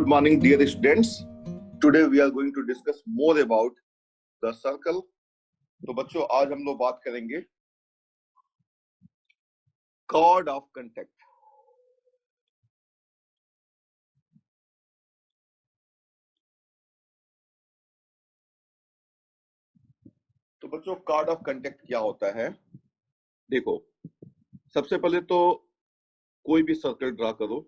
Good morning, dear students. Today we are going to discuss more about the circle. तो बच्चों आज हम लोग बात करेंगे कॉर्ड ऑफ कंटेक्ट। तो बच्चों कॉर्ड ऑफ कंटेक्ट क्या होता है? देखो, सबसे पहले तो कोई भी सर्कल ड्रा करो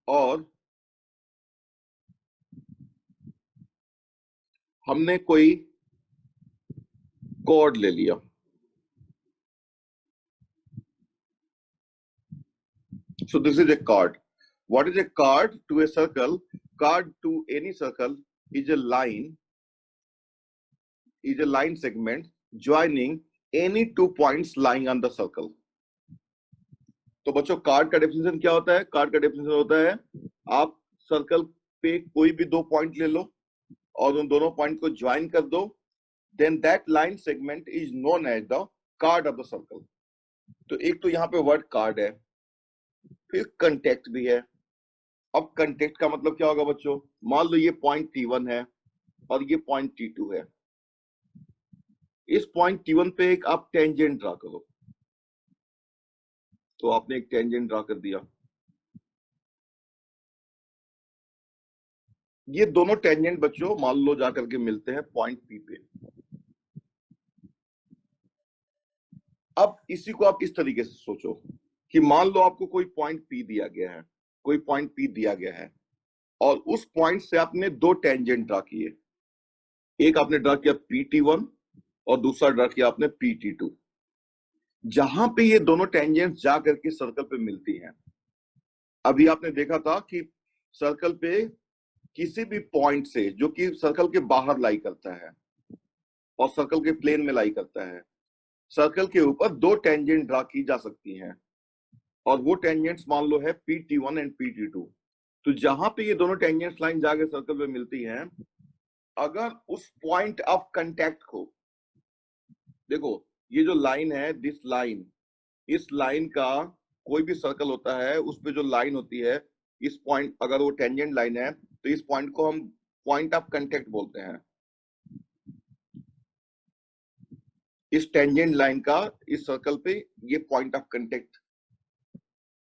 और हमने कोई कॉर्ड ले लिया। So this is a chord. What is a chord to a circle? Chord to any circle is a line segment joining any 2 points lying on the circle. तो बच्चों कार्ड का definition क्या होता है? कार्ड का definition होता है आप सर्कल पे कोई भी 2 पॉइंट ले लो और उन दोनों पॉइंट को ज्वाइन कर दो, then that line segment is known as the chord of the circle. तो एक तो यहाँ पे वर्ड कार्ड है, फिर कंटेक्ट भी है। अब कंटेक्ट का मतलब क्या होगा बच्चों? मान लो ये पॉइंट T1 है और ये पॉइंट T2 है। इस पॉइंट T1 पे एक आप टेंजेंट ड्रा करो। तो आपने एक टेंजेंट ड्रा कर दिया। ये दोनों टेंजेंट बच्चों मान लो जाकर के मिलते हैं पॉइंट P पे। अब इसी को आप इस तरीके से सोचो कि मान लो आपको कोई पॉइंट P दिया गया है, कोई पॉइंट P दिया गया है और उस पॉइंट से आपने 2 टेंजेंट ड्रा किए। एक आपने ड्रा किया PT1 और दूसरा ड्रा किया आपने PT2। जहां पे ये दोनों टेंजेंट जा करके सर्कल पे मिलती हैं, अभी आपने देखा था कि सर्कल पे किसी भी पॉइंट से जो कि सर्कल के बाहर लाई करता है और सर्कल के प्लेन में लाई करता है, सर्कल के ऊपर 2 टेंजेंट ड्रा की जा सकती हैं और वो टेंजेंट्स मान लो है PT1 एंड PT2। तो जहां पे ये दोनों टेंजेंट्स लाइन जाके सर्कल पे मिलती हैं, अगर उस पॉइंट ऑफ कांटेक्ट को देखो, ये जो लाइन है दिस लाइन, इस लाइन का कोई भी सर्कल होता है उस पे जो लाइन होती है, इस पॉइंट अगर वो टेंजेंट लाइन है तो इस पॉइंट को हम पॉइंट ऑफ कांटेक्ट बोलते हैं। इस टेंजेंट लाइन का इस सर्कल पे ये point of contact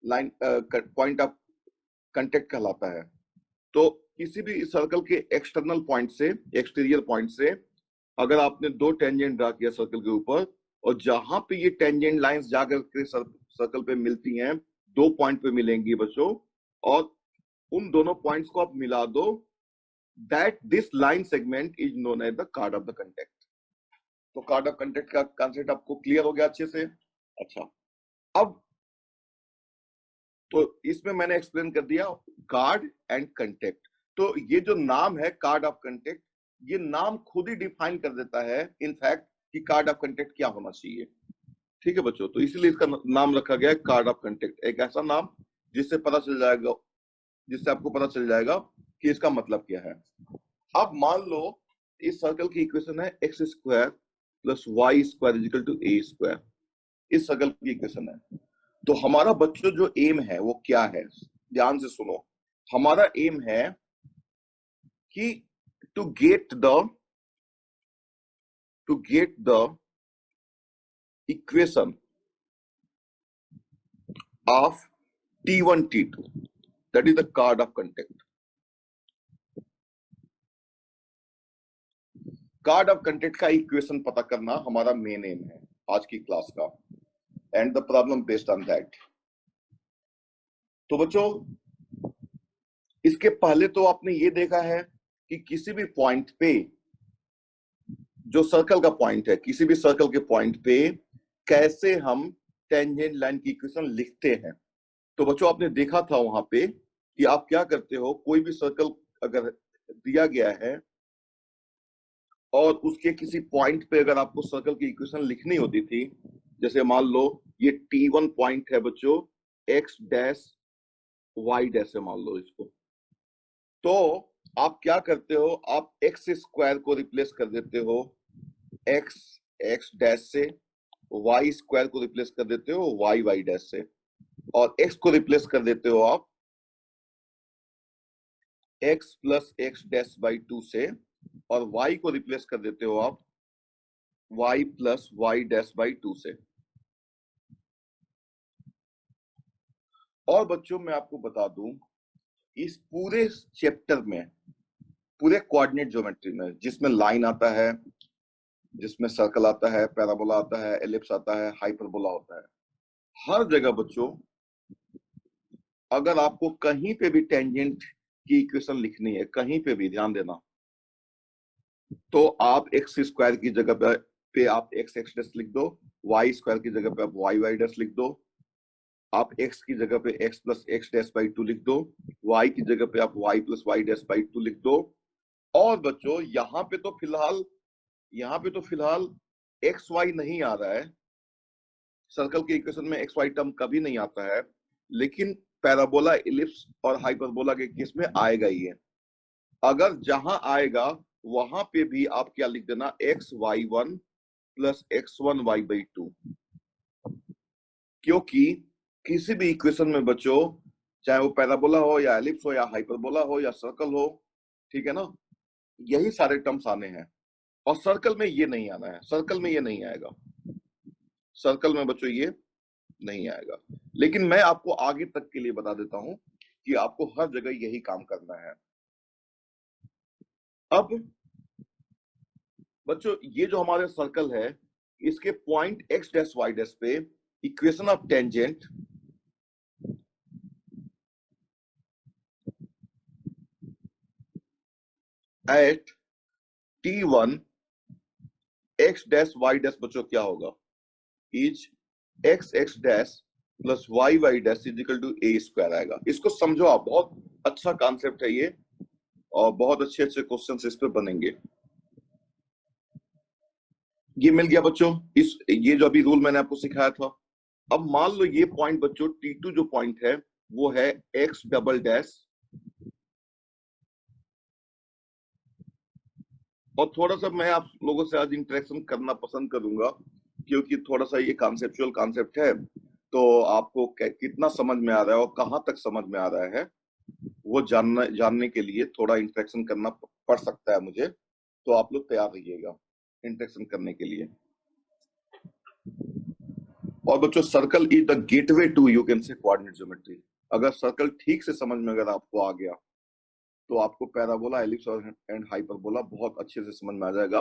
line point of contact कहलाता है। तो किसी भी सर्कल के एक्सटर्नल पॉइंट से, एक्सटीरियर पॉइंट से अगर आपने 2 टेंजेंट ड्रा किया सर्कल के ऊपर और जहां पे ये टेंजेंट लाइंस जाकर के सर्कल पे मिलती हैं, 2 पॉइंट पे मिलेंगी बच्चों, और उन दोनों पॉइंट्स को आप मिला दो, that this line segment is known as the chord of the contact. तो कार्ड ऑफ कांटेक्ट का कॉन्सेप्ट आपको क्लियर हो गया अच्छे से? अच्छा, अब तो इसमें मैंने एक्सप्लेन कर दिया कार्ड एंड कांटेक्ट। तो ये जो नाम है कार्ड ऑफ कांटेक्ट, ये नाम खुद ही डिफाइन कर देता है इनफैक्ट कि कार्ड ऑफ कांटेक्ट क्या होना चाहिए। ठीक है बच्चों, तो इसीलिए इसका नाम रखा गया है कार्ड ऑफ कांटेक्ट। एक ऐसा नाम जिससे पता चल जाएगा, जिससे आपको पता चल जाएगा कि इसका मतलब क्या है। अब मान लो इस सर्कल की इक्वेशन है x square plus y square is equal to A square. इस सर्कल की इक्वेशन है। तो हमारा बच्चों जो एम है वो क्या है? ध्यान से सुनो, हमारा एम है कि to get the equation of T1 T2, that is the card of contact. Chord of contact का इक्वेशन पता करना हमारा मेन एम है आज की क्लास का, and the problem based on that. तो बच्चों इसके पहले तो आपने ये देखा है कि किसी भी पॉइंट पे, जो सर्कल का पॉइंट है, किसी भी सर्कल के पॉइंट पे कैसे हम टेंजेंट लाइन की इक्वेशन लिखते हैं। तो बच्चों आपने देखा था वहां पे कि आप क्या करते हो, कोई भी सर्कल अगर दिया गया है और उसके किसी पॉइंट पे अगर आपको सर्कल की इक्वेशन लिखनी होती थी, जैसे मान लो ये T1 पॉइंट है बच्चों, x डैश y डैश है मान लो इसको, तो आप क्या करते हो, आप x स्क्वायर को रिप्लेस कर देते हो x डैश से वाई स्क्वायर को रिप्लेस कर देते हो वाई वाई डैश से, और एक्स को रिप्लेस कर देते हो आप x plus x dash by 2 से, और वाई को रिप्लेस कर देते हो आप y plus y dash by 2 से। और बच्चों मैं आपको बता दूं, इस पूरे चैप्टर में, पूरे कोऑर्डिनेट ज्योमेट्री में, जिसमें लाइन आता है, जिसमें सर्कल आता है, पैराबोला आता है, एलिप्स आता है, हाइपरबोला होता है, हर जगह बच्चों अगर आपको कहीं पे भी टेंजेंट की इक्वेशन लिखनी है, कहीं पे भी ध्यान देना, तो आप एक्स स्क्वायर की जगह पे आप एक्स एक्स डैश लिख दो, वाई स्क्वायर की जगह पे आप वाई वाई डैश लिख दो, आप x की जगह पे x plus x dash by 2 लिख दो, y की जगह पे आप y plus y dash by 2 लिख दो। और बच्चों यहाँ पे तो फिलहाल एक्स वाई नहीं आ रहा है, सर्कल के इक्वेशन में एक्स वाई टर्म कभी नहीं आता है, लेकिन पैराबोला, इलिप्स और हाइपरबोला के केस में आएगा ही है। अगर जहां आएगा वहां पे भी आप क्या लिख देना, x y one plus x one y by 2, क्योंकि किसी भी इक्वेशन में बच्चों, चाहे वो पैराबोला हो या एलिप्स हो या हाइपरबोला हो या सर्कल हो, ठीक है ना, यही सारे टर्म्स आने हैं। और सर्कल में ये नहीं आना है, सर्कल में ये नहीं आएगा, सर्कल में बच्चों ये नहीं आएगा। लेकिन मैं आपको आगे तक के लिए बता देता हूं कि आपको हर जगह यही काम करना है। अब बच्चों ये जो हमारे सर्कल है, इसके point X dash Y dash पे equation of tangent at T1 x dash Y dash बच्चों क्या होगा, is X X dash plus Y Y dash is equal to A square आएगा। इसको समझो आप, बहुत अच्छा कॉन्सेप्ट है ये, और बहुत अच्छे अच्छे क्वेश्चंस इस पे बनेंगे। ये मिल गया बच्चों, इस ये जो अभी रूल मैंने आपको सिखाया था। अब मान लो ये पॉइंट बच्चों T2 जो पॉइंट है वो है x डबल डैश, और थोड़ा सा मैं आप लोगों से आज इंटरेक्शन करना पसंद करूंगा, क्योंकि थोड़ा सा ये कॉन्सेप्चुअल कॉन्सेप्ट है, तो आपको कितना समझ में आ रहा है और कहां तक समझ में आ रहा है वो जानने के लिए थोड़ा इंटरेक्शन करना पड़ सकता है मुझे, तो आप लोग तैयार रहिएगा इंटरेक्शन करने के लिए। और बच्चों circle is the gateway to, you can say, coordinate geometry. अगर सर्कल ठीक से समझ में अगर आपको आ गया तो आपको पैराबोला, एलिप्स और एंड हाइपरबोला बहुत अच्छे से समझ में आ जाएगा।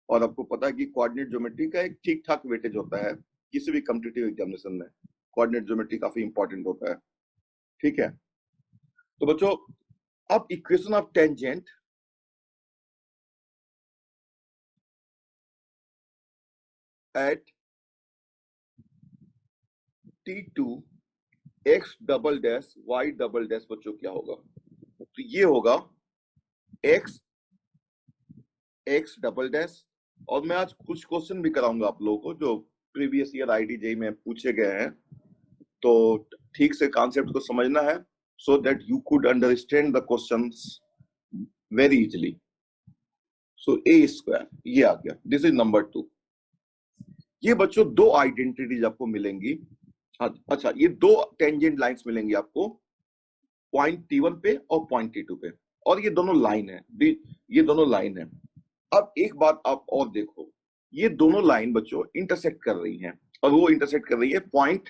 और आपको पता है कि कोऑर्डिनेट ज्योमेट्री का एक ठीक ठाक वेटेज होता है किसी भी कॉम्पिटिटिव एग्जामिनेशन में, कोऑर्डिनेट ज्योमेट्री काफी इंपॉर्टेंट होता है, ठीक है। तो बच्चों अब equation of tangent eight T2 x double dash y double dash बच्चों क्या होगा, तो ये होगा x x डबल डैश, और मैं आज कुछ क्वेश्चन भी कराऊंगा आप लोगों को जो प्रीवियस ईयर IIT में पूछे गए हैं, तो ठीक से कॉन्सेप्ट को समझना है, so that you could understand the questions very easily. So A square ये आ गया, दिस इज नंबर 2। ये बच्चों दो आइडेंटिटीज आपको मिलेंगी। अच्छा, ये दो टेंजेंट लाइंस मिलेंगी आपको, पॉइंट T1 पे और पॉइंट T2 पे, और ये दोनों लाइन है, ये दोनों लाइन है। अब एक बात आप और देखो, ये दोनों लाइन बच्चों इंटरसेक्ट कर रही हैं, और वो इंटरसेक्ट कर रही है पॉइंट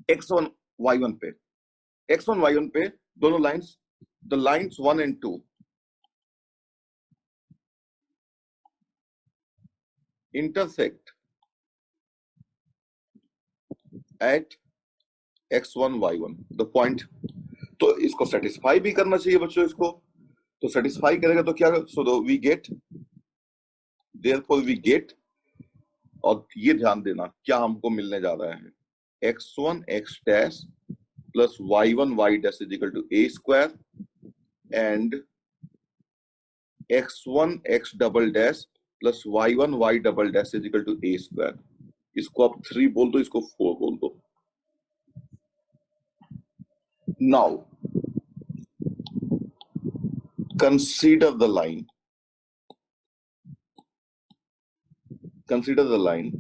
x1 y1 पे, x1 y1 पे दोनों lines, the lines 1 and 2 intersect at x1 y1 the point. तो इसको सेटिस्फाई भी करना चाहिए बच्चों, इसको तो सेटिस्फाई करेगा तो क्या, so we get, therefore we get, और ये ध्यान देना क्या हमको मिलने जा रहा है, x1 x dash plus y1 y dash is equal to a square, and x1 x double dash plus y1 y double dash is equal to a square. इसको आप 3 बोल दो, इसको 4 बोल दो। Now consider the line, consider the line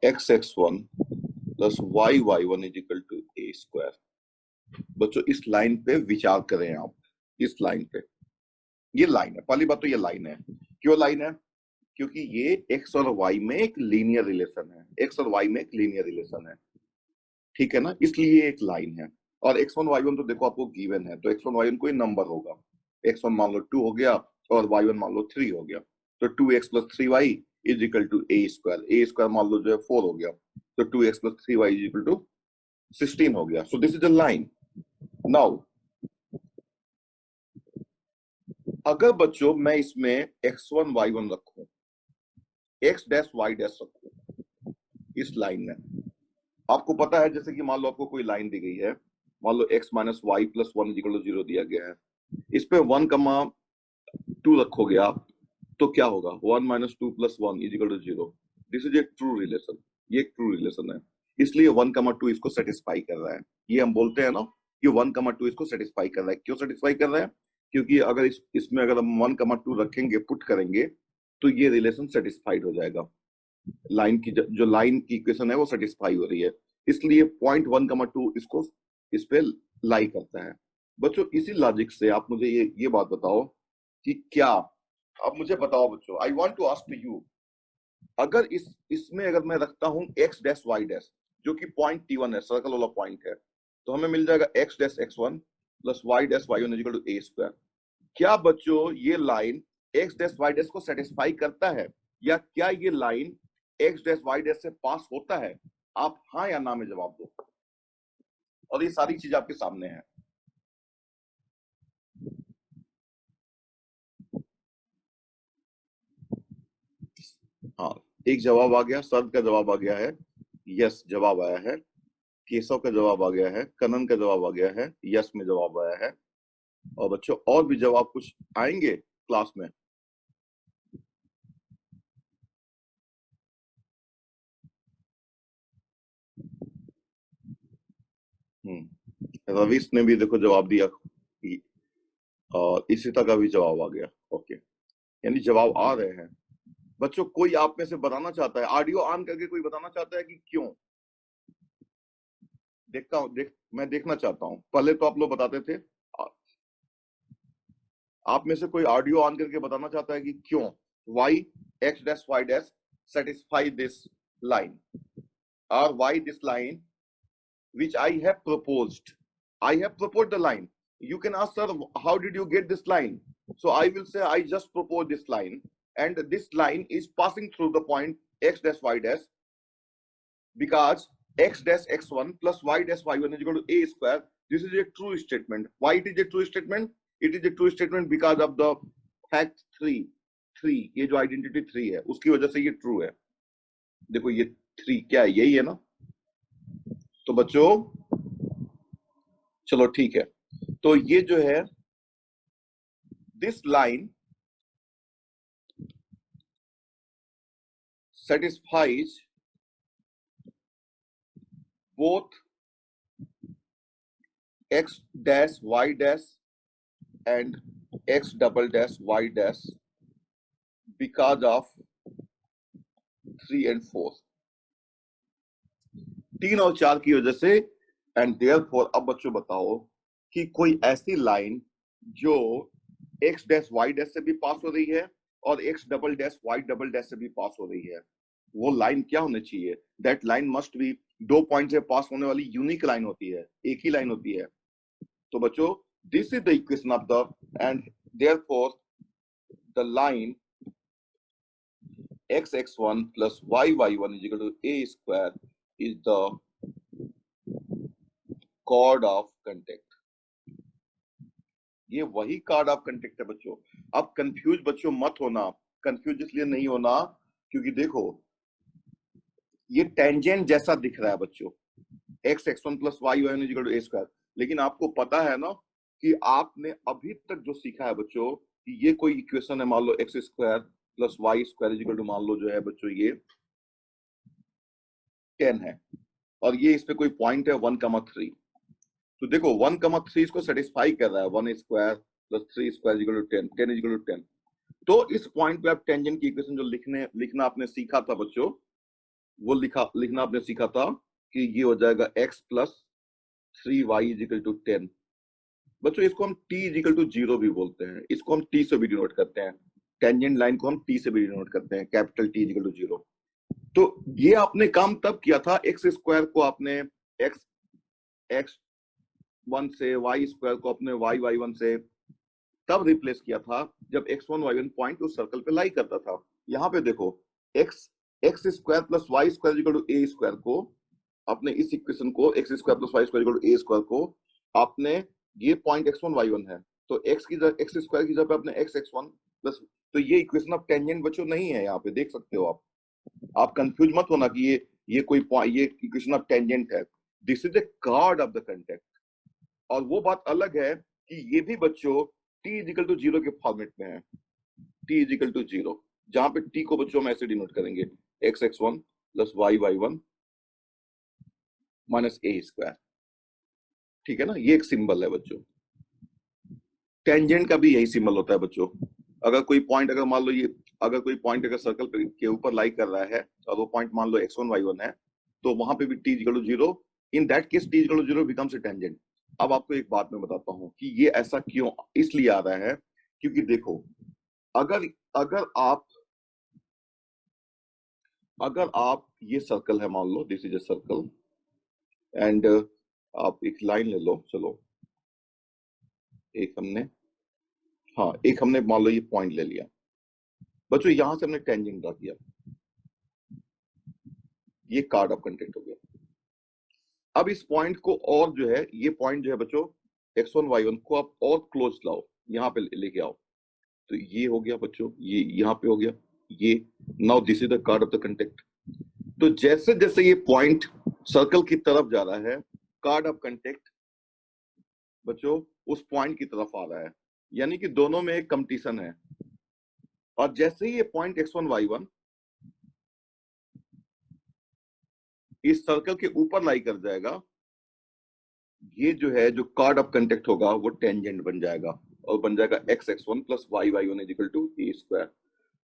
x(x1) plus y(y1) is equal to a square. बच्चों इस line पे विचार करें आप, इस लाइन पे, ये लाइन है, पहली बात तो ये लाइन है। क्यों लाइन है? क्योंकि ये x और y में एक लीनियर रिलेशन है, x और y में एक लीनियर रिलेशन है, ठीक है ना, इसलिए ये एक लाइन है। और x1 y1 तो देखो आपको गिवन है, तो x1 y1 कोई नंबर होगा, x1 मान लो 2 हो गया और y1 मान लो 3 हो गया, तो 2x plus 3y is equal to a square मान लो जो है 4 हो गया, तो 2x plus 3y is equal to 16 हो गया। सो this is a line. Now अगर बच्चों मैं इसमें x1 y1 रखूं, x डैश y डैश रखूं इस लाइन में, आपको पता है जैसे कि मान लो आपको कोई लाइन दी गई है, मान लो x minus y plus 1 is equal to 0 दिया गया है, इस पे 1,2 रखोगे आप तो क्या होगा, 1 minus 2 plus 1 is equal to 0। This is a true relation, ये एक ट्रू रिलेशन है, इसलिए 1,2 इसको सेटिस्फाई कर रहा है। ये हम बोलते हैं ना कि 1,2 इसको सेटिस्फाई कर रहा है। क्यों सेटिस्फाई कर रहा है? क्योंकि अगर इसमें अगर हम 1,2 रखेंगे, पुट करेंगे, तो ये रिलेशन सेटिस्फाइड हो जाएगा, लाइन की जो लाइन की इक्वेशन है वो सेटिस्फाई हो रही है, इसलिए 0.1,2 इसको इस पे लाई करता है। बच्चों इसी लॉजिक से आप मुझे ये बात बताओ कि क्या, अब मुझे बताओ बच्चों, I want to ask you, अगर इसमें अगर मैं रखता हूं x डैश y डैश जो कि पॉइंट T1 है, सर्कल वाला पॉइंट है, तो हमें मिल जाएगा x dash x1 plus y dash y1 equal to a square. क्या बच्चों ये line x dash y dash को सेटिस्फाई करता है, या क्या ये line x dash y dash से पास होता है? आप हाँ या ना में जवाब दो, और ये सारी चीज आपके सामने है। हाँ, एक जवाब आ गया, शरद का जवाब आ गया है, यस जवाब आया है, केशव का जवाब आ गया है, कनन का जवाब आ गया है, यस में जवाब आया है। और बच्चों और भी जवाब कुछ आएंगे क्लास में? रवीश ने भी देखो जवाब दिया, और इशिता का भी जवाब आ गया। ओके, यानी जवाब आ रहे हैं। बच्चों कोई आप में से बताना चाहता है, ऑडियो ऑन करके कोई बताना चाहता है कि क्यों? देखता हूं, मैं देखना चाहता हूं, पहले तो आप लोग बताते थे, आप में से कोई ऑडियो ऑन करके बताना चाहता है कि क्यों why X dash Y dash satisfy this line, और why this line which I have proposed. I have proposed the line. You can ask, sir, how did you get this line? So I will say, I just proposed this line, and this line is passing through the point x dash y dash, because x dash x1 plus y dash y1 is equal to a square. This is a true statement. Why it is a true statement? It is a true statement because of the fact 3 ये जो identity 3 है उसकी वजह से ये true है। देखो ये 3 क्या है, यही है ना। तो बच्चों चलो ठीक है, तो ये जो है this line satisfies both x dash y dash and x double dash y dash because of 3 and 4, 3 और 4 की वजह से, एंड देयरफॉर। अब बच्चों बताओ कि कोई ऐसी लाइन जो x डैश y डैश से भी पास हो रही है और x double dash y double dash से भी पास हो रही है, वो लाइन क्या होनी चाहिए? That line must be, 2 point से पास होने वाली यूनिक लाइन होती है, एक ही लाइन होती है। तो बच्चों this is the equation of the, and therefore the line x(x1) plus y(y1) is equal to a square is the chord of contact। ये वही कार्ड ऑफ कंटेक्ट है बच्चों। अब कंफ्यूज बच्चों मत होना, कंफ्यूज इसलिए नहीं होना क्योंकि देखो ये टेंजेंट जैसा दिख रहा है बच्चों, x(x1) plus y(y1) is equal to a square, लेकिन आपको पता है ना कि आपने अभी तक जो सीखा है बच्चों कि ये कोई इक्वेशन है, मान लो x square plus y square equal to, मान लो जो है बच्चों ये 10 है, और ये इस पे कोई पॉइंट है 1,3। तो देखो 1,3 इसको सेटिस्फाई कर रहा है, 1 square plus 3 square equal to 10, 10 equal to 10। तो इस पॉइंट पे आप टेंजेंट की इक्वेशन जो लिखना आपने सीखा था बच्चों, वो लिखना आपने सीखा था कि ये हो जाएगा x plus 3y is equal to 10। बच्चों इसको हम t इज इक्वल टू 0 भी बोलते हैं, इसको हम t से भी डिनोट करते हैं, टेंजेंट लाइन को हम t से भी डिनोट करते हैं, capital T is equal to 0। तो ये आपने काम तब किया था, एक्स स्क्वायर को आपने एक्स एक्स वन से, वाई स्क्वायर को अपने वाई वाई वन से तब रिप्लेस किया था जब x one y one point उस सर्कल पे लाई करता था। यहाँ पे देखो x x square plus y square equal to A square को आपने इस इक्वेशन को x square plus y square equal to A square को आपने, ये point x one y one है तो एक्स की जगह एक्स स्क्वायर की जगह पे आपने एक्स एक्स वन प्लस, तो ये इक्वेशन ऑफ टेंजेंट बच्चों नहीं है, यहाँ पे देख सकते हो आप कंफ्यूज मत होना कि ये कोई ये इक्वेशन ऑफ टेंजेंट है, this is the chord of the contact. और वो बात अलग है कि ये भी बच्चों t इज इक्वल टू 0 के फॉर्मेट में है, t इज इक्वल टू 0, जहां पे t को बच्चों हम ऐसे डिनोट करेंगे x x1 plus y y1 minus a square, ठीक है ना, ये एक सिंबल है बच्चों। टेंजेंट का भी यही सिंबल होता है बच्चों। अगर कोई पॉइंट, अगर मान लो ये, अगर कोई पॉइंट अगर सर्कल के ऊपर लाई कर रहा है और वो पॉइंट मान लो x1 y1 है, तो वहां पे भी t equal to 0, in that case t equal to 0 becomes a tangent. अब आपको एक बात मैं बताता हूं कि ये ऐसा क्यों इसलिए आ रहा है, क्योंकि देखो अगर अगर आप ये सर्कल है, मान लो this is a circle and आप एक लाइन ले लो, चलो एक हमने मान लो ये पॉइंट ले लिया बच्चों, यहां से हमने टेंजेंट ड्रा किया, ये कार्ड ऑफ कंटेक्ट हो गया। अब इस पॉइंट को और जो है, ये पॉइंट जो है बच्चों x1 y1 को आप और क्लोज लाओ, यहाँ पे लेके आओ, तो ये हो गया बच्चों, ये यहाँ पे हो गया, ये now this is the chord of the contact. तो जैसे जैसे ये पॉइंट सर्कल की तरफ जा रहा है, कार्ड ऑफ कंटेक्ट बच्चों उस पॉइंट की तरफ आ रहा है, यानी कि दोनों में एक कंपटीशन है। और जैसे ही ये पॉइंट x1 y1 इस सर्कल के ऊपर लाई कर जाएगा, ये जो है जो कार्ड ऑफ कंटेक्ट होगा वो टेंजेंट बन जाएगा और बन जाएगा x x1 plus y y1 is equal to a square.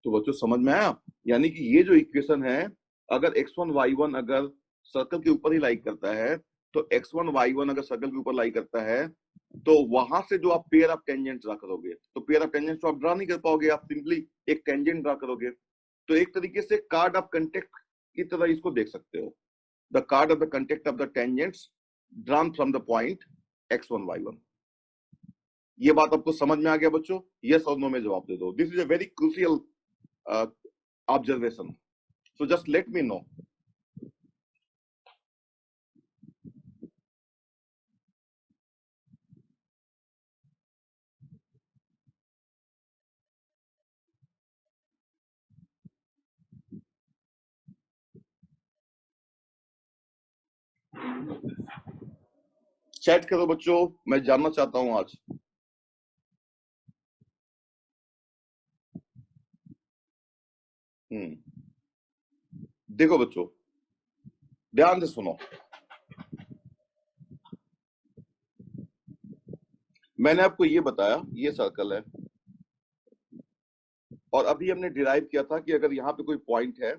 तो बच्चों समझ में आया, यानी कि ये जो इक्वेशन है, अगर x1 y1 अगर सर्कल के ऊपर ही लाई करता है, तो x1 y1 अगर सर्कल के ऊपर लाई करता है, तो वहां से जो आप पेयर ऑफ टेंजेंट ड्रा करोगे, तो पेयर ऑफ टेंजेंट तो आप ड्रा नहीं कर पाओगे, आप सिंपली एक टेंजेंट ड्रा करोगे। तो एक तरीके से कार्ड ऑफ कंटेक्ट की तरह इसको देख सकते हो, the chord of the contact of the tangents drawn from the point x1 y1। ये बात आपको समझ में आ गया बच्चों? यस और नो में जवाब दे दो। This is a very crucial observation, so just let me know. Chat करो बच्चों, मैं जानना चाहता हूं आज। देखो बच्चों ध्यान से सुनो, मैंने आपको ये बताया ये सर्कल है, और अभी हमने डिराइव किया था कि अगर यहाँ पे कोई पॉइंट है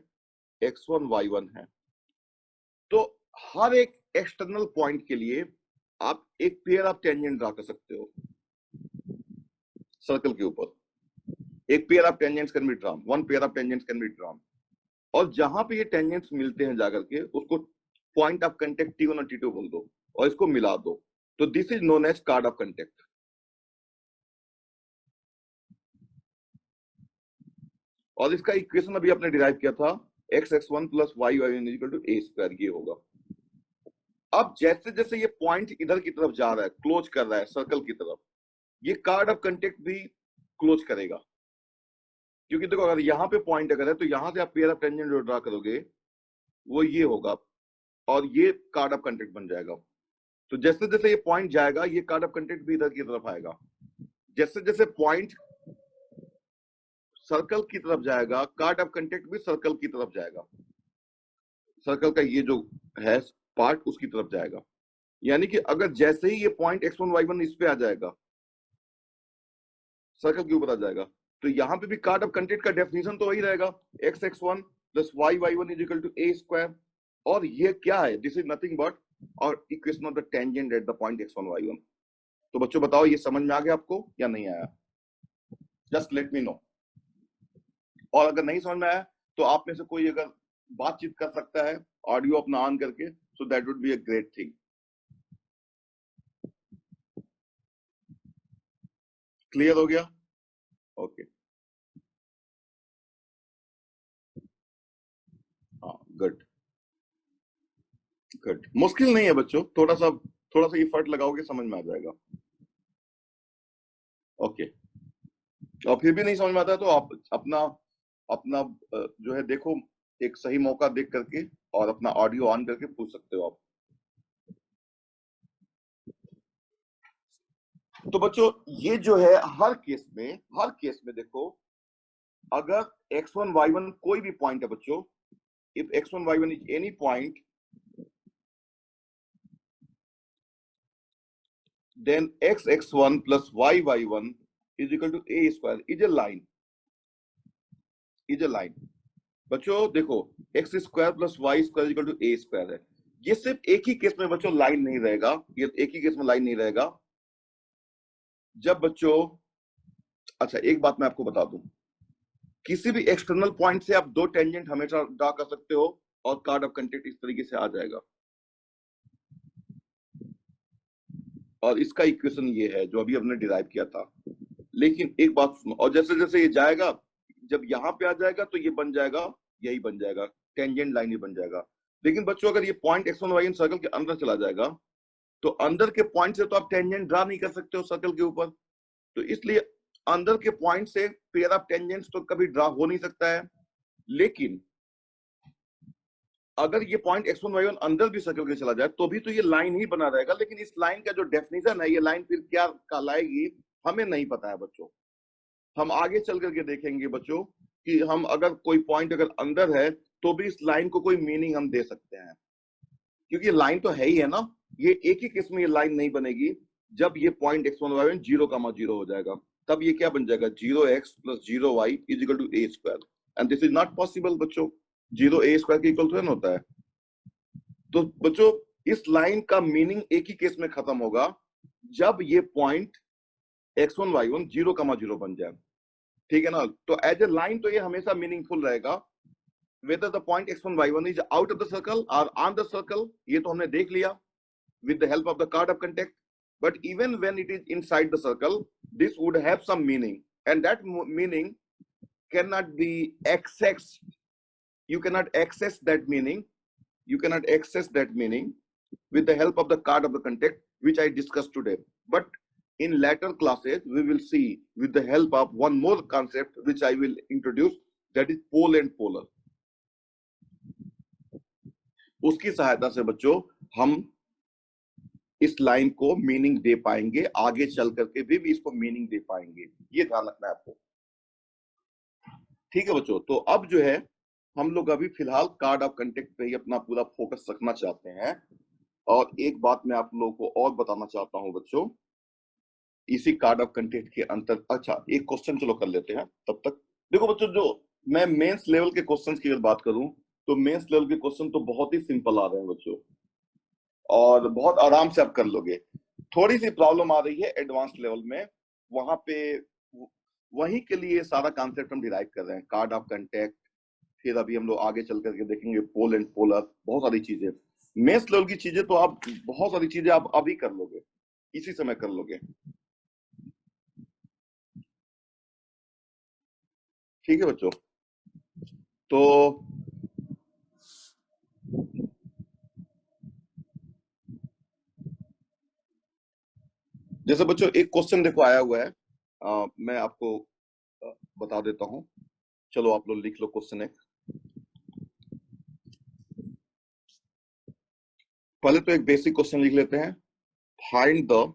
x1 y1 है, तो हर एक एक्सटर्नल पॉइंट के लिए आप एक पेयर ऑफ टेंजेंट ड्रा कर सकते हो सर्कल के ऊपर। एक pair of tangents can be drawn, one pair of tangents can be drawn, और जहां पे ये टेंजेंट्स मिलते हैं जाकर के उसको पॉइंट ऑफ कंटेक्ट T1 और T2 बोल दो और इसको मिला दो, तो this is known as chord of contact. और इसका इक्वेशन अभी आपने डिराइव किया था x x1 plus y y1 equal to a square, ये होगा। अब जैसे जैसे ये पॉइंट इधर की तरफ जा रहा है, क्लोज कर रहा है सर्कल की तरफ, ये कार्ड ऑफ कंटेक्ट भी क्लोज करेगा, क्योंकि देखो अगर यहाँ पे पॉइंट अगर है तो यहाँ से आप पेयर ऑफ टेंजेंट जो ड्रा करोगे वो ये होगा और ये कार्ड ऑफ कंटेक्ट बन जाएगा। तो जैसे जैसे ये पॉइंट जाएगा ये कार्ड ऑफ कंटेक्ट भी इधर की तरफ आएगा, जैसे जैसे पॉइंट सर्कल की तरफ जाएगा कार्ड ऑफ कंटेक्ट भी सर्कल की तरफ जाएगा, सर्कल का ये जो है पार्ट उसकी तरफ जाएगा। यानी कि अगर जैसे ही ये पॉइंट x1 y1 इस पे आ जाएगा, सर्कल के ऊपर आ जाएगा, तो यहाँ पे भी कार्ड ऑफ कंटेक्ट का डेफिनेशन तो वही रहेगा x x1 plus y1 is equal to a square. और ये क्या है? दिस इज नथिंग बट और equation of the tangent at the point x1 y1। तो बच्चों बताओ ये समझ में आ गया आपको या नहीं आया? Just let me know. और अगर नहीं समझ में आया तो आप में से कोई अगर बातचीत कर सकता है ऑडियो अपना ऑन करके, so that would be a great thing. Clear हो गया? ओके, हाँ, गुड गुड। मुश्किल नहीं है बच्चों, थोड़ा सा एफर्ट लगाओगे समझ में आ जाएगा। ओके, और फिर भी नहीं समझ में आता तो आप अपना अपना जो है देखो, एक सही मौका देख करके और अपना ऑडियो ऑन करके पूछ सकते हो आप। तो बच्चों ये जो है हर केस में देखो, अगर x1 y1 कोई भी पॉइंट है बच्चों, if x1 y1 is any point, then x1 plus y1 is equal to a square is a line, बच्चों देखो, x square plus y square equal to A square है। ये सिर्फ एक ही केस में बच्चों लाइन नहीं रहेगा, ये एक ही केस में लाइन नहीं रहेगा जब बच्चों, अच्छा एक बात मैं आपको बता दूं, किसी भी एक्सटर्नल पॉइंट से आप दो टेंजेंट हमेशा ड्रा कर सकते हो और कार्ड ऑफ कंटेक्ट इस तरीके से आ जाएगा। और इसका इक्वेशन ये है जो अभी हमने डिराइव किया था। लेकिन एक बात सुनो, और जैसे जैसे ये जाएगा, जब यहाँ पे आ जाएगा तो ये बन जाएगा, यही बन जाएगा, टेंजेंट लाइन ही बन जाएगा। लेकिन बच्चों अगर ये पॉइंट x1 y1 सर्कल के अंदर चला जाएगा तो अंदर के पॉइंट से तो आप टेंजेंट ड्रा नहीं कर सकते हो सर्कल के ऊपर। तो इसलिए अंदर के पॉइंट से पेयर ऑफ टेंजेंट्स तो कभी ड्रा हो नहीं सकता है। लेकिन अगर ये पॉइंट x1 y1 अंदर भी सर्कल के चला जाए तो भी तो ये लाइन ही बना रहेगा। लेकिन इस लाइन का जो डेफिनेशन है, ये लाइन फिर क्या कहलाएगी हमें नहीं पता है बच्चों। हम आगे चल करके देखेंगे बच्चों कि हम अगर कोई पॉइंट अगर अंदर है तो भी इस लाइन को कोई मीनिंग हम दे सकते हैं, क्योंकि लाइन तो है ही है ना। ये एक ही केस में ये लाइन नहीं बनेगी, जब ये पॉइंट x1 y1 0, 0 हो जाएगा, तब ये क्या बन जाएगा, 0x plus 0y is equal to a square. And this is not possible बच्चों, 0 a स्क्वायर के इक्वल तो होता है। तो बच्चों इस लाइन का मीनिंग एक ही केस में खत्म होगा, जब ये पॉइंट x1 y1 0, 0 बन जाए। ठीक है ना? तो एज ए लाइन तो ये हमेशा मीनिंगफुल रहेगा, whether the point x1 y1 is out of the circle or on the circle, ये तो हमने देख लिया with the help of the card of contact. But even when it is inside the circle, this would have some meaning, and that meaning cannot be accessed. You cannot access that meaning. You cannot access that meaning with the help of the card of the contact, which I discussed today. But in later classes, we will see with the help of one more concept, which I will introduce, that is pole and polar. उसकी सहायता से बच्चों हम इस line को meaning दे पाएंगे, आगे चल करके भी इसको मीनिंग दे पाएंगे, ये ध्यान रखना है आपको। ठीक है बच्चों, तो अब जो है हम लोग अभी फिलहाल कार्ड ऑफ कंटेक्ट पे ही अपना पूरा फोकस रखना चाहते हैं। और एक बात मैं आप लोगों को और बताना चाहता हूं बच्चों, इसी कार्ड ऑफ कंटेक्ट के अंतर, अच्छा एक क्वेश्चन चलो कर लेते हैं तब तक। देखो बच्चों, जो मैं मेंस लेवल के क्वेश्चंस की अगर बात करूं तो मेंस लेवल के क्वेश्चन तो बहुत ही सिंपल आ रहे हैं बच्चों, और बहुत आराम से आप कर लोगे। थोड़ी सी प्रॉब्लम आ रही है एडवांस लेवल में, वहां पे वहीं के लिए सारा कॉन्सेप्ट हम डिराइव कर रहे हैं, कार्ड ऑफ कंटेक्ट, फिर अभी हम लोग आगे चल करके देखेंगे पोल एंड पोलर, बहुत सारी चीजें। मेंस लेवल की चीजें तो आप बहुत सारी चीजें आप अभी कर लोगे, इसी समय कर लोगे। ठीक है बच्चों, तो जैसे बच्चों एक क्वेश्चन देखो आया हुआ है, मैं आपको बता देता हूं। चलो आप लोग लिख लो क्वेश्चन एक। पहले तो एक बेसिक क्वेश्चन लिख लेते हैं, find the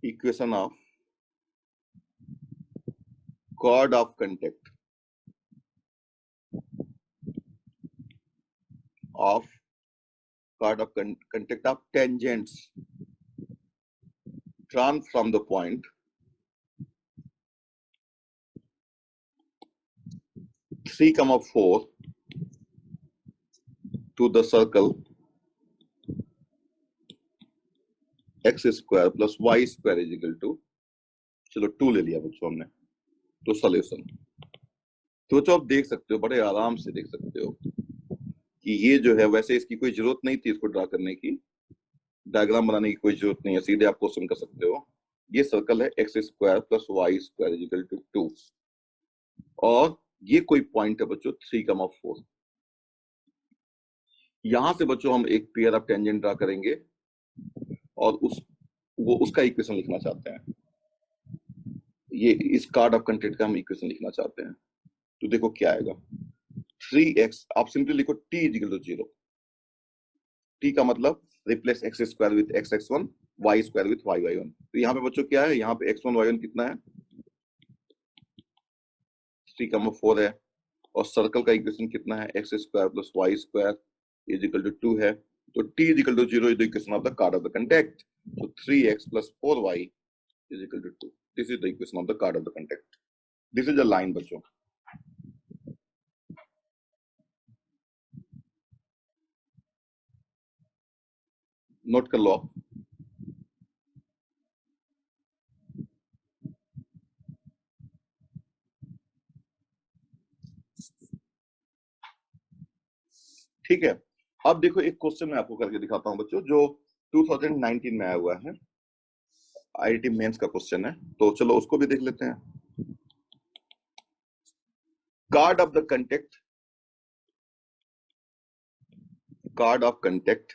equation of chord of contact of card of contact of tangents drawn from the point 3,4 to the circle x square plus y square is equal to, चलो 2 ले लिया बच्चों हमने, तो सॉल्यूशन। तो बच्चों आप देख सकते हो, बड़े आराम से देख सकते हो कि ये जो है, वैसे इसकी कोई जरूरत नहीं थी इसको ड्रा करने की, डायग्राम बनाने की कोई जरूरत नहीं है, सीधे आप क्वेश्चन कर सकते हो। ये सर्कल है x square plus y square is equal to 2, और ये कोई पॉइंट है बच्चों 3,4। यहां से बच्चों हम एक पेयर ऑफ टेंजेंट ड्रा करेंगे और उसका इक्वेशन लिखना चाहते हैं। ये इस कार्ड ऑफ कंटेंट का हम इक्वेशन लिखना चाहते हैं। तो देखो क्या आएगा, 3x, आप सिंपली लिखो t is equal to 0। t का मतलब replace x square with x(x1), y square with y(y1). तो यहाँ पे बच्चों क्या है, यहाँ पे x1 y1 कितना है, 3,4 है, और सर्कल का इक्वेशन कितना है, x square plus y square is equal to 2 है। तो t is equal to 0 is the equation of the chord of the contact. तो 3x plus 4y is equal to 2, this is the equation of the chord of the contact. This is a line बच्चों। Note कर लो आप। ठीक है, अब देखो एक क्वेश्चन मैं आपको करके दिखाता हूं बच्चों, जो 2019 में आया हुआ है, आईआईटी मेंस का क्वेश्चन है, तो चलो उसको भी देख लेते हैं। Chord of the contact, chord of contact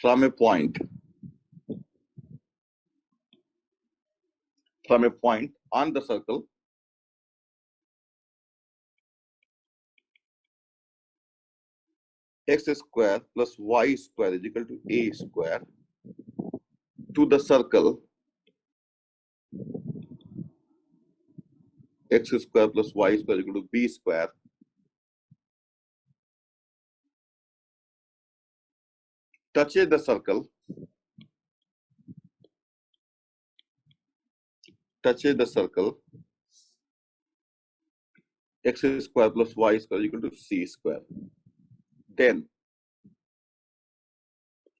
from a point on the circle x square plus y square is equal to a square to the circle x square plus y square is equal to b square touches the circle x square plus y square is equal to c square. Then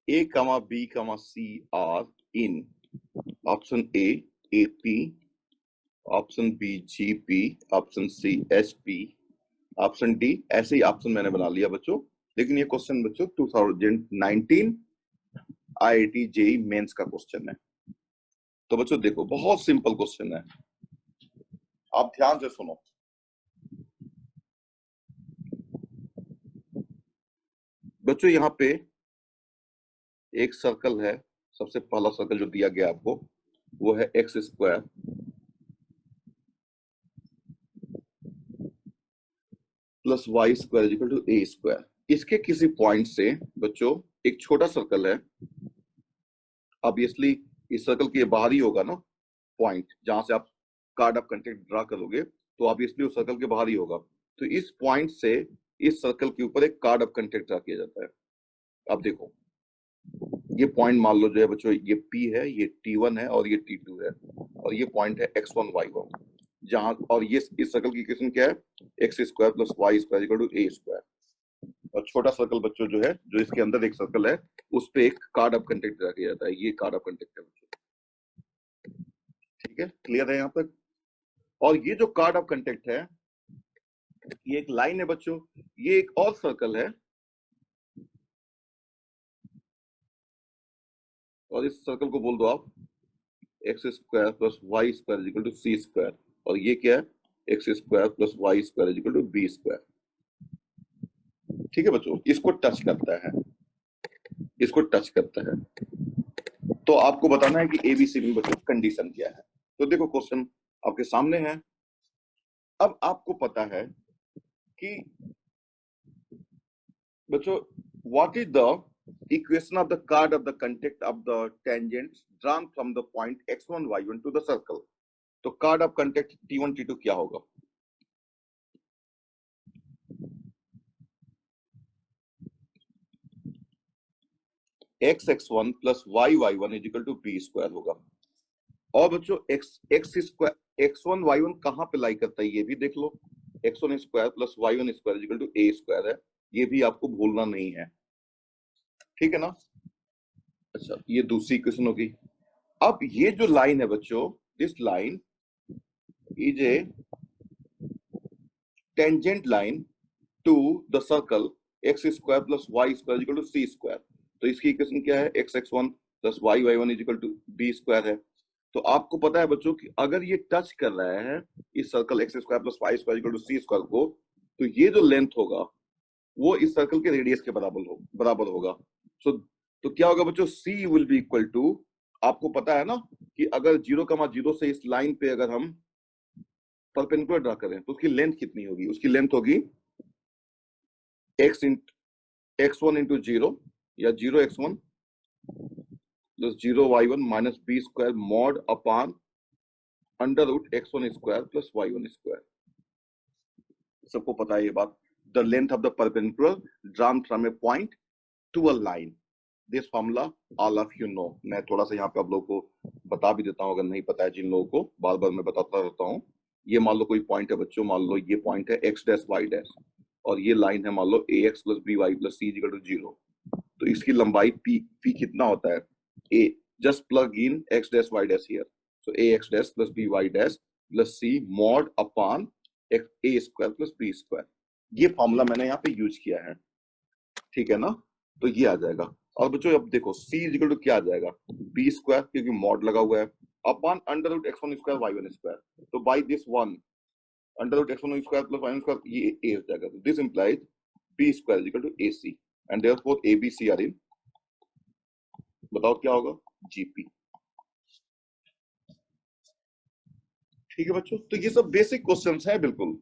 a comma b comma c are in option A AP, option B GP, option C HP, option D. ऐसे ही option मैंने बना लिया बच्चों, लेकिन ये question बच्चों 2019 IIT JEE mains का question है। तो बच्चों देखो, बहुत सिंपल क्वेश्चन है, आप ध्यान से सुनो। बच्चों यहाँ पे एक सर्कल है, सबसे पहला सर्कल जो दिया गया आपको वो है x square plus y square equal to A square. इसके किसी पॉइंट से बच्चों एक छोटा सर्कल है, ऑब्वियसली इस सर्कल के बाहर ही होगा ना पॉइंट, जहां से आप कार्ड ऑफ कंटेक्ट ड्रा करोगे, तो ऑब्वियसली उस सर्कल के बाहर ही होगा। तो इस पॉइंट से इस सर्कल के ऊपर एक कार्ड ऑफ कंटेक्ट ड्रा किया जाता है। अब देखो, ये पॉइंट मान लो जो है बच्चों, ये P है, ये T1 है और ये T2 है, और ये पॉइंट है x1 y1, जहां, और ये इस सर्कल की इक्वेशन क्या है, x square plus y square equal to A square. और छोटा सर्कल बच्चों जो है, जो इसके अंदर एक सर्कल है, उस पे एक कार्ड ऑफ कंटेक्ट ड्रा किया जाता है। ये कार्ड ऑफ कंटेक्ट है बच्चों। ठीक है, क्लियर है यहाँ तक। और ये जो कार्ड ऑफ कंटेक्ट है, ये एक लाइन है बच्चों, ये एक और सर्कल है, और इस सर्कल को बोल दो आप x square plus y square equal to c square, और ये क्या है, x square plus y square equal to b square. ठीक है बच्चों, इसको टच करता है, इसको टच करता है। तो आपको बताना है कि एबीसी में बच्चों कंडीशन क्या है। तो देखो क्वेश्चन आपके सामने है। अब आपको पता है कि बच्चों what is the equation of the card of the contact of the tangents drawn from the point x1 y1 to the circle। तो chord of contact T1 T2 क्या होगा, x x1 plus y y1 is equal to b square होगा। और बच्चों x square x1 y1 कहाँ पे lie करता है ये भी देख लो। x1 square plus y1 square equal to a square है, ये भी आपको भूलना नहीं है, ठीक है ना। अच्छा, ये दूसरी इक्वेशन होगी। अब ये जो लाइन है बच्चों, this line is a tangent line to the circle x square plus y square equal to c square. तो इसकी इक्वेशन क्या है, x x one plus Y y one equal to b square है। तो आपको पता है बच्चों कि अगर ये टच कर रहा है इस circle x square plus y square equal to c square को, तो ये जो लेंथ होगा वो इस सर्कल के रेडियस के बराबर होगा। सो तो क्या होगा बच्चों, सी विल बी इक्वल टू, आपको पता है ना कि अगर 0,0 से इस लाइन पे अगर हम परपेंडिकुलर ड्रा करें तो उसकी लेंथ कितनी होगी, उसकी लेंथ होगी x1 इंटू 0 या 0x1 plus 0y1 minus b square mod upon under root x1 square plus y1 square. सबको पता है ये बात। The length of the perpendicular drawn from a point to a line, this formula all of you know. मैं थोड़ा सा यहाँ पे आप लोगों को बता भी देता हूँ अगर नहीं पता है जिन लोगों को, बार बार मैं बताता रहता हूँ। ये मान लो कोई पॉइंट है बच्चों, मान लो ये पॉइंट है x डैश y डैश और ये लाइन है मान लो ax plus b y plus c equal to 0। तो इसकी लंबाई p कितना होता है, a just plug in x dash y dash here, so ax dash plus b y dash plus c mod upon a square plus b square. ये formula मैंने यहाँ पे यूज किया है, ठीक है ना। तो ये आ जाएगा। और बच्चों अब देखो c इज इक्वल टू क्या आ जाएगा, बी स्क्वायर क्योंकि मॉड लगा हुआ है upon under root x1 square y1 square. तो by this one under root x1 square plus y1 square, ये a हो जाएगा। This implies b square is equal to ac and therefore a b c are in, बताओ क्या होगा, gp। ठीक है बच्चों, तो ये सब बेसिक क्वेश्चंस हैं बिल्कुल।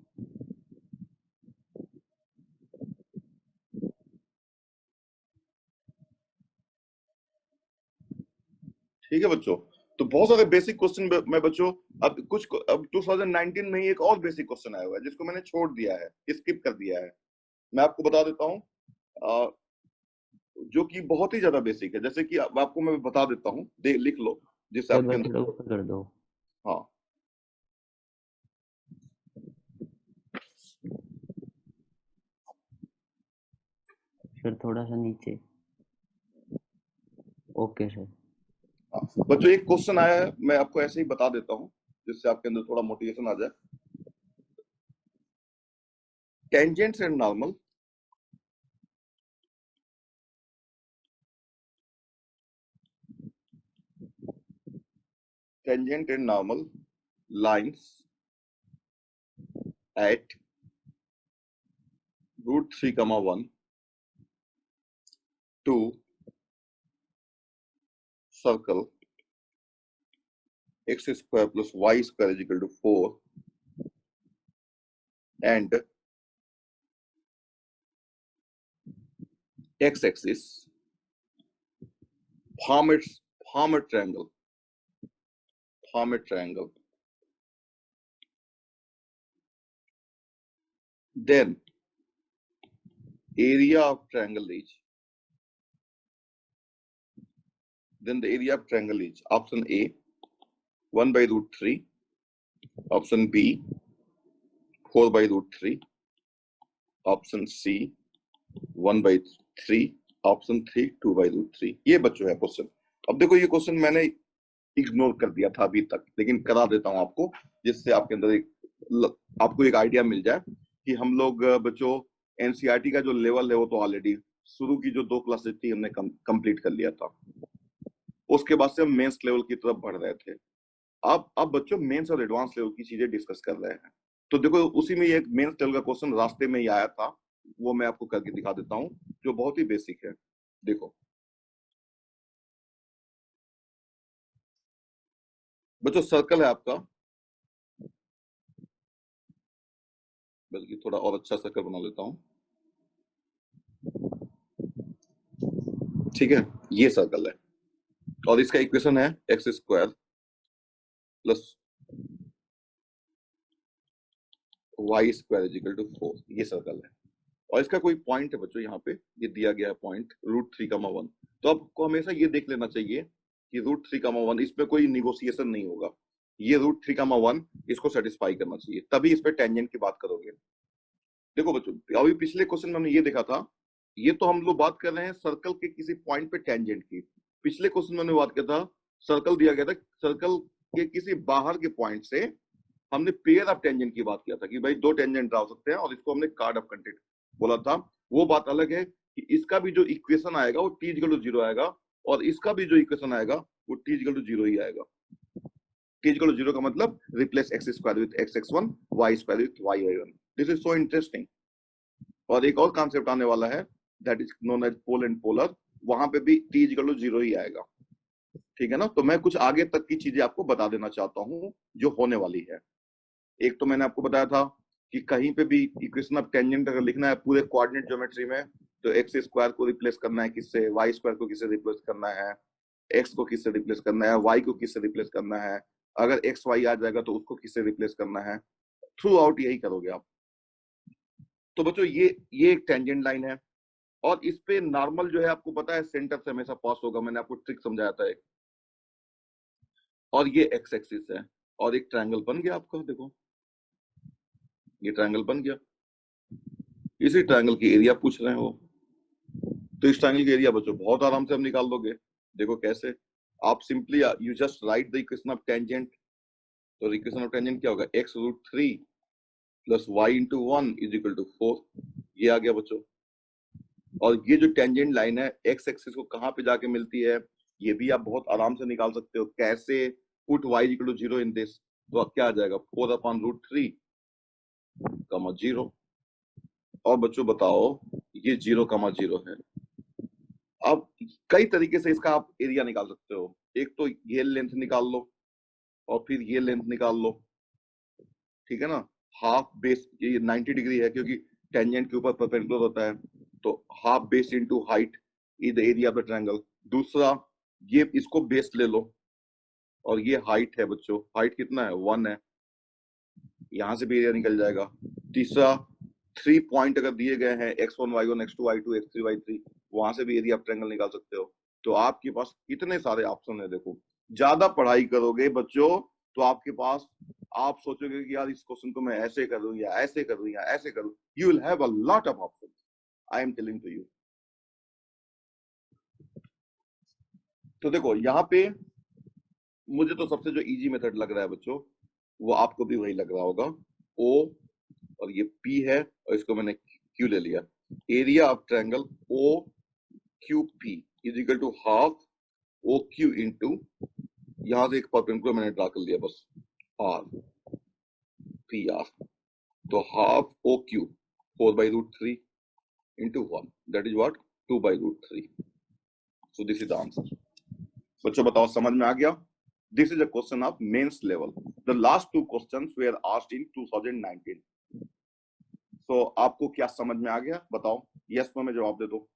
ठीक है बच्चों, तो बहुत सारे बेसिक क्वेश्चन में बच्चों, अब 2019 में ही एक और बेसिक क्वेश्चन आया हुआ है जिसको मैंने छोड़ दिया है, स्किप कर दिया है। मैं आपको बता देता हूँ, जो कि बहुत ही ज्यादा बेसिक है। जैसे कि अब आपको मैं बता देता हूँ, लिख लो जिससे आपके अंदर, थोड़ा ऊपर कर दो। हाँ फिर थोड़ा सा नीचे। Okay sir. हाँ बच्चों, एक क्वेश्चन आया है, मैं आपको ऐसे ही बता देता हूँ जिससे आपके अंदर थोड़ा मोटिवेशन आ जाए। Tangents and normal tangent and normal lines at root 3 comma 1 to circle x square plus y square is equal to 4 and x axis form a triangle, then area of triangle is, then the area of triangle is option A 1 by root 3, option B 4 by root 3, option C 1 by 3, option 3 2 by root 3। ये बच्चों है question. अब देखो ये question मैंने ignore कर दिया था अभी तक, लेकिन करा देता हूं आपको जिससे आपके अंदर आपको एक आइडिया मिल जाए कि हम लोग बच्चों एनसीईआरटी का जो लेवल है वो तो ऑलरेडी शुरू की जो 2 क्लासेस थी हमने कंप्लीट कर लिया था। उसके बाद से हम मेंस लेवल की तरफ बढ़ रहे थे। अब बच्चों मेंस और एडवांस लेवल की चीजें डिस्कस कर रहे हैं। तो देखो उसी में एक मेंस लेवल का क्वेश्चन रास्ते में ही आया था, वो मैं आपको करके दिखा देता हूँ जो बहुत ही बेसिक है। देखो बच्चों, सर्कल है आपका, बल्कि थोड़ा और अच्छा सर्कल बना लेता हूँ, ठीक है। ये सर्कल है और इसका इक्वेशन है x square plus y square is equal to 4। ये सर्कल है और इसका कोई पॉइंट है बच्चों, यहाँ पे ये दिया गया है पॉइंट √3, 1। तो आपको हमेशा ये देख लेना चाहिए कि √3, 1 इसमें कोई निगोशिएशन नहीं होगा, ये √3, 1 इसको सेटिस्फाई करना चाहिए, तभी इस पे टेंजेंट की बात करोगे। देखो बच्चों, अभी पिछले क्वेश्चन में हमने ये देखा था, ये तो हम लोग बात कर रहे हैं सर्कल के किसी पॉइंट पे टेंजेंट की। पिछले क्वेश्चन में हमने बात किया था, सर्कल दिया गया था, सर्कल के किसी बाहर के पॉइंट से हमने पेयर ऑफ टेंजेंट की बात किया था कि भाई 2 टेंजेंट ड्रा हो सकते हैं, और इसको हमने कार्ड ऑफ कंटेंट बोला था। वो बात अलग है कि इसका भी जो इक्वेशन आएगा वो t इक्वल टू 0 आएगा, और इसका भी जो इक्वेशन आएगा वो t इक्वल टू 0 ही आएगा। t इक्वल टू 0 का मतलब replace x square with x(x1), y square with y(y1). This is so interesting. और एक और कॉन्सेप्ट आने वाला है, that is known as pole and polar, वहां पे भी t इक्वल टू 0 ही आएगा। ठीक है ना? तो मैं कुछ आगे तक की चीजें आपको बता देना चाहता हूँ जो होने वाली है। एक तो मैंने आपको बताया था कि कहीं पे भी इक्वेशन ऑफ टेंजेंट अगर लिखना है पूरे कोऑर्डिनेट ज्योमेट्री में, तो एक्स स्क्वायर को रिप्लेस करना है किससे, वाई स्क्वायर को किससे रिप्लेस करना है, एक्स को किससे रिप्लेस करना है, वाई को किससे रिप्लेस करना है, अगर एक्स वाई आ जाएगा तो उसको किससे रिप्लेस करना है, थ्रू आउट यही करोगे आप। तो बच्चों ये एक टेंजेंट लाइन है, और इस पे नॉर्मल जो है आपको पता है सेंटर से हमेशा पास होगा, मैंने आपको ट्रिक समझाया था एक। और ये एक्स एक्सिस है, और एक ट्रायंगल बन गया आपका, देखो ये ट्रायंगल बन गया। इसी ट्रायंगल की एरिया पूछ रहे हैं वो, तो इस ट्रायंगल की एरिया बच्चों बहुत आराम से हम निकाल लोगे। देखो कैसे, आप simply you just write the equation of tangent. तो इक्वेशन ऑफ टेंजेंट क्या होगा, x√3 plus y into 1 is equal to 4। ये आ गया बच्चों। और ये जो टेंजेंट लाइन है x एक्सिस को कहाँ पे जाके मिलती है, ये भी आप बहुत आराम से निकाल सकते हो। कैसे, put y equal to 0 in this, तो क्या आ जाएगा 4/√3, 0। और बच्चों बताओ, ये 0,0 है। अब कई तरीके से इसका आप एरिया निकाल सकते हो। एक तो ये लेंथ निकाल लो, और फिर ये लेंथ निकाल लो, ठीक है ना। हाफ बेस, ये 90 डिग्री है क्योंकि टेंजेंट के ऊपर परपेंडिकुलर होता है, तो half base into height is the area of the triangle. दूसरा, ये इसको बेस ले लो, और ये हाइट है बच्चों, हाइट कितना है 1 है, यहां से भी एरिया निकल जाएगा। तीसरा, 3 पॉइंट अगर दिए गए हैं x1 y1 x2 y2 x3 y3, वहां से भी एरिया ऑफ ट्रायंगल निकाल सकते हो। तो आपके पास इतने सारे ऑप्शन है। देखो, ज्यादा पढ़ाई करोगे बच्चों तो आपके पास, आप सोचोगे कि यार इस क्वेश्चन को मैं ऐसे करूं या ऐसे करूं या ऐसे करूं, you will have a lot of options, I am telling to you. तो देखो यहाँ पे मुझे तो सबसे जो इजी मेथड लग रहा है बच्चों, वो आपको भी वही लग रहा होगा। ओ और ये P है, और इसको मैंने Q ले लिया। Area of triangle O Q P is equal to half O Q into, यहां से एक परपेंडिकुलर मैंने ड्रा कर लिया बस, आर पी आर। तो half O Q 4/√3 into 1, that is what 2/√3। So this is the answer. बच्चों बताओ समझ में आ गया? This is a question of mains level. The last 2 questions were asked in 2019। तो आपको क्या समझ में आ गया बताओ, यस नो में जवाब दे दो।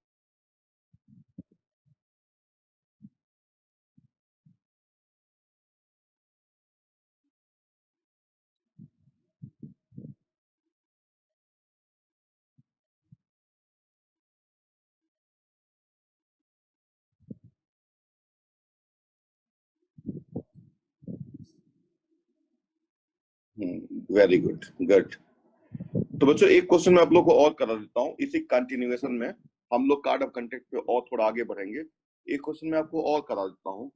Very good, good. तो बच्चों एक क्वेश्चन मैं आप लोग को और करा देता हूँ, इसी कंटिन्यूएशन में हम लोग कार्ड ऑफ कंटेक्ट पे और थोड़ा आगे बढ़ेंगे। एक क्वेश्चन मैं आपको और करा देता हूँ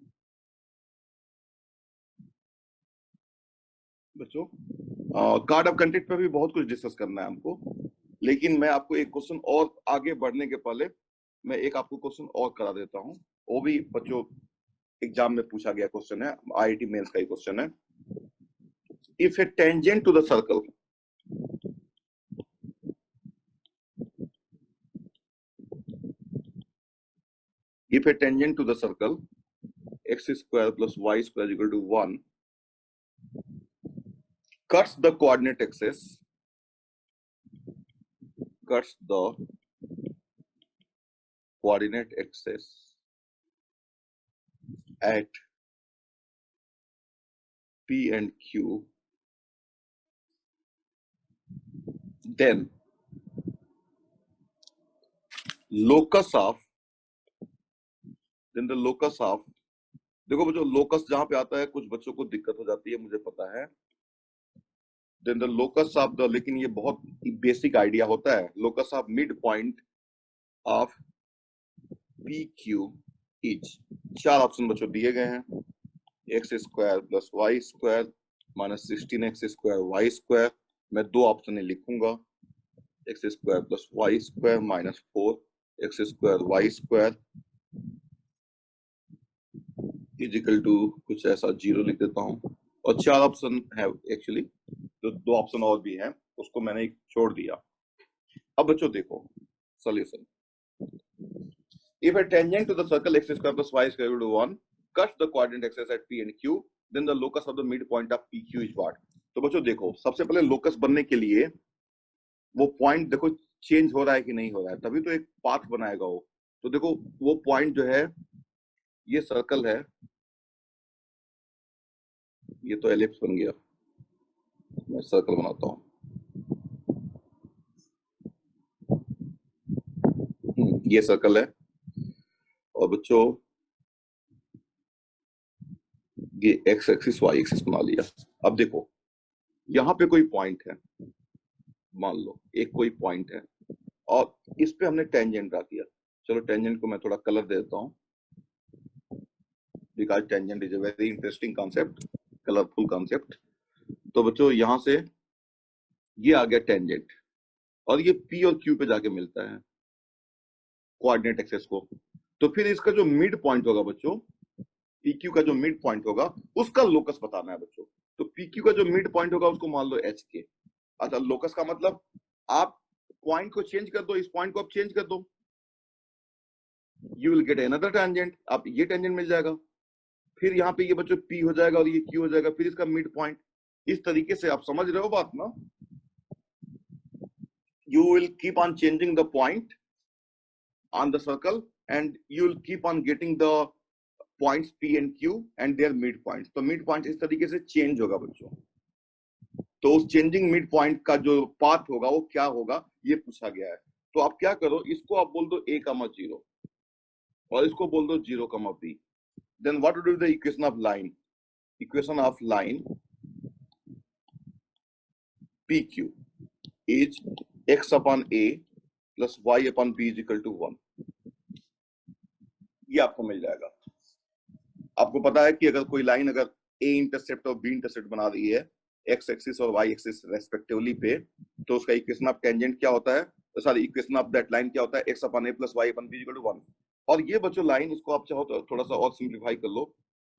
बच्चों। कार्ड ऑफ कंटेक्ट पे भी बहुत कुछ डिस्कस करना है हमको, लेकिन मैं आपको एक क्वेश्चन और आगे बढ़ने के पहले मैं एक आपको क्वेश्चन और करा देता हूँ। वो भी बच्चों एग्जाम में पूछा गया क्वेश्चन है, IIT मेंस का ही क्वेश्चन है। If a tangent to the circle, if a tangent to the circle x square plus y square equal to 1 cuts the coordinate axis, cuts the coordinate axis at P and Q, then locus of देखो बच्चों, locus जहां पे आता है कुछ बच्चों को दिक्कत हो जाती है, मुझे पता है। Then the locus of the, लेकिन ये बहुत बेसिक आइडिया होता है। Locus of mid point of P Q is, 4 option बच्चों दिए गए हैं। X square plus y square minus 16x square y square. मैं 2 ऑप्शन लिखूंगा, x square plus y square minus 4x square y square is equal to कुछ ऐसा 0 लिख देता हूँ। और 4 ऑप्शन है एक्चुअली, तो 2 ऑप्शन और भी हैं, उसको मैंने छोड़ दिया। अब बच्चों देखो solution. If a tangent to the circle x square plus y square equal to 1 cuts the coordinate axis at p and q, then the locus of the midpoint of pq is what? तो बच्चों देखो, सबसे पहले locus बनने के लिए वो point देखो चेंज हो रहा है कि नहीं हो रहा है, तभी तो एक पाथ बनाएगा वो। तो देखो वो पॉइंट जो है, ये सर्कल है, ये तो एलिप्स बन गया, मैं सर्कल बनाता हूँ। ये सर्कल है, और बच्चों ये एक्स एक्सिस वाई एक्सिस बना लिया। अब देखो यहाँ पे कोई पॉइंट है, मान लो एक कोई पॉइंट है, और इस पे हमने टेंजेंट ड्रा किया। चलो टेंजेंट को मैं थोड़ा कलर दे देता हूँ, because tangent is a very interesting concept, colourful concept. तो बच्चों यहाँ से ये आ गया टेंजेंट, और ये पी और क्यू पे जाके मिलता है कोऑर्डिनेट एक्सेस को। तो फिर इसका जो मिड पॉइंट होगा बच्चों, PQ का जो मिड पॉइंट होगा उसका लोकस बताना है बच्चों। तो PQ का जो मिड पॉइंट होगा उसको मान लो एच के। अच्छा, लोकस का मतलब आप पॉइंट को चेंज कर दो, इस पॉइंट को आप चेंज कर दो, you will get another tangent, आप ये टेंजेंट मिल जाएगा। फिर यहाँ पे ये बच्चों P हो जाएगा और ये Q हो जाएगा, फिर इसका मिड पॉइंट। इस तरीके से आप समझ रहे हो बात ना? You will keep on changing the point on the circle and you will keep on getting the points P and Q and their mid points. तो mid point इस तरीके से चेंज होगा बच्चों। तो उस चेंजिंग मिड पॉइंट का जो पाथ होगा वो क्या होगा, ये पूछा गया है। तो आप क्या करो, इसको आप बोल दो a, 0 और इसको बोल दो 0, b। Then what would be the equation of line? Equation of line PQ is x upon a plus y upon b is equal to 1। ये आपको मिल जाएगा। आपको पता है कि अगर कोई लाइन अगर a इंटरसेप्ट और b इंटरसेप्ट बना रही है x एक्सिस और y एक्सिस रेस्पेक्टिवली पे, तो उसका इक्वेशन ऑफ टेंजेंट क्या होता है, sorry equation of that line क्या होता है, x upon a plus y upon b equal to 1। और ये बच्चों लाइन, इसको आप चाहो तो थोड़ा सा और सिंप्लीफाई कर लो।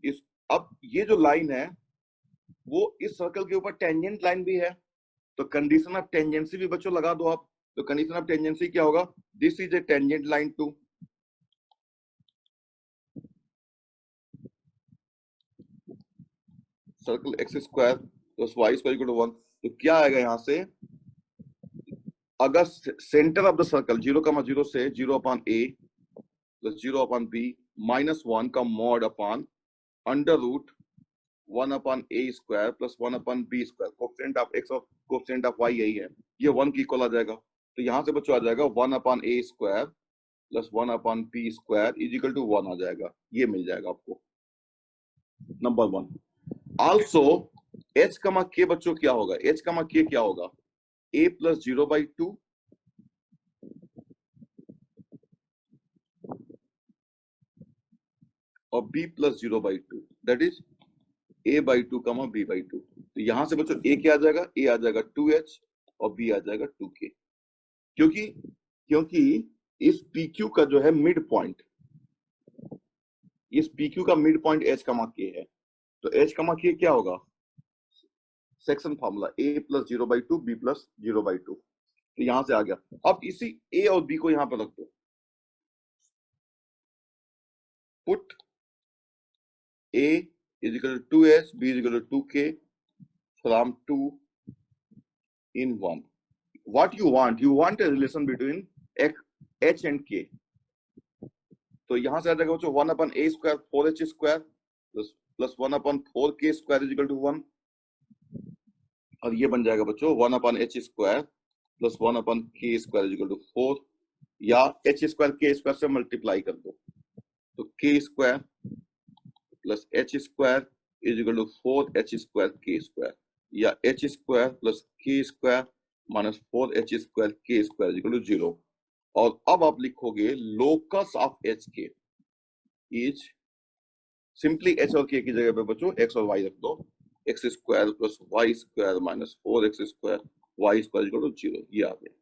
इस अब ये जो लाइन है वो इस सर्कल के ऊपर टेंजेंट लाइन भी है, तो कंडीशन ऑफ टेंजेंसी भी बच्चों लगा दो आप। तो कंडीशन ऑफ टेंजेंसी क्या होगा, this is a tangent line to circle x square plus y square equal to 1। तो क्या आएगा यहाँ से, अगर सेंटर ऑफ द सर्कल 0, 0 से 0 upon a plus 0 upon b minus 1 का mod upon under root 1 upon a square plus 1 upon b square, coefficient of x और coefficient of y यही है, ये 1 की इक्वल आ जाएगा। तो यहाँ से बच्चों आ जाएगा 1 upon a square plus 1 upon b square is equal to 1 आ जाएगा, ये मिल जाएगा आपको नंबर 1। आल्सो h, k बच्चों क्या होगा, h, k क्या होगा, a प्लस 0/2 और b plus 0/2, that is a/2 b/2। तो यहां से बच्चों a क्या आ जाएगा, a आ जाएगा 2h और b आ जाएगा 2k। क्योंकि इस PQ का जो है मिड पॉइंट, इस PQ का मिड पॉइंट h, k है। तो h, k क्या होगा, section formula a plus 0/2 b plus 0/2। तो यहां से आ गया। अब इसी a और b को यहां पर रख दो, put a is equal to 2h, b is equal to 2k from 2 in 1। What you want a relation between h and k। तो यहां से आ जाएगा बच्चों 1 upon a square 4h square plus 1 upon 4k square is equal to 1, और ये बन जाएगा बच्चों 1 upon h square plus 1 upon k square is equal to 4, या h स्क्वायर k स्क्वायर से मल्टीप्लाई कर दो, तो k square plus h square is equal to 4h square k square, या h square plus k square minus 4h square k square is equal to 0। और अब आप लिखोगे locus of h k is simply h और k की जगह पे बच्चों एक्स और वाई रख दो, x square plus y square minus 4x square y square equal to 0। ये आ गया।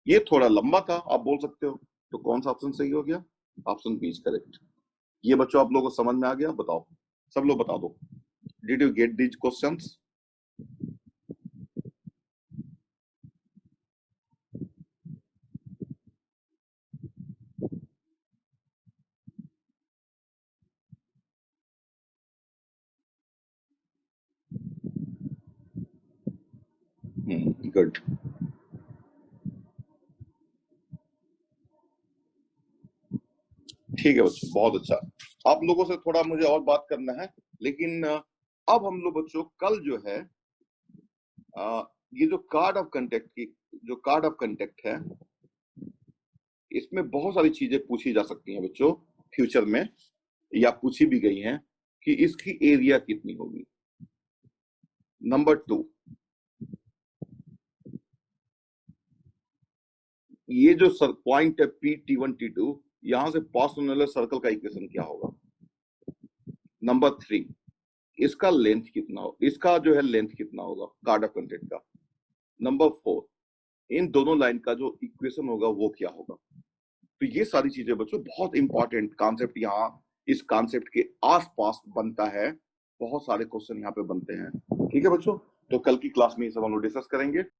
ये थोड़ा लंबा था, आप बोल सकते हो, तो कौन सा ऑप्शन सही हो गया? Option B is correct. ये बच्चों आप लोगों को समझ में आ गया? बताओ, सब लोग बता दो, did you get these questions? Good. ठीक है बच्चों, बहुत अच्छा। आप लोगों से थोड़ा मुझे और बात करना है, लेकिन अब हम लोग बच्चों कल जो है ये जो कार्ड ऑफ कंटेक्ट की जो कार्ड ऑफ कंटेक्ट है, इसमें बहुत सारी चीजें पूछी जा सकती हैं बच्चों फ्यूचर में, या पूछी भी गई हैं कि इसकी एरिया कितनी होगी। नंबर 2, ये जो पॉइंट है P T1 T2, यहां से पॉस्टनोलर सर्कल का इक्वेशन क्या होगा। नंबर 3, इसका लेंथ कितना हो, इसका जो है लेंथ कितना होगा कार्ड ऑफ कंटेक्ट का। नंबर 4, इन दोनों लाइन का जो इक्वेशन होगा वो क्या होगा। तो ये सारी चीजें बच्चों बहुत इंपॉर्टेंट कॉन्सेप्ट यहाँ इस कॉन्सेप्ट के आसपास बनता है, बहुत सारे क्वेश्चन यहाँ पे बनते हैं। ठीक है बच्चों, तो कल की क्लास में ये सब हम लोग डिस्कस करेंगे।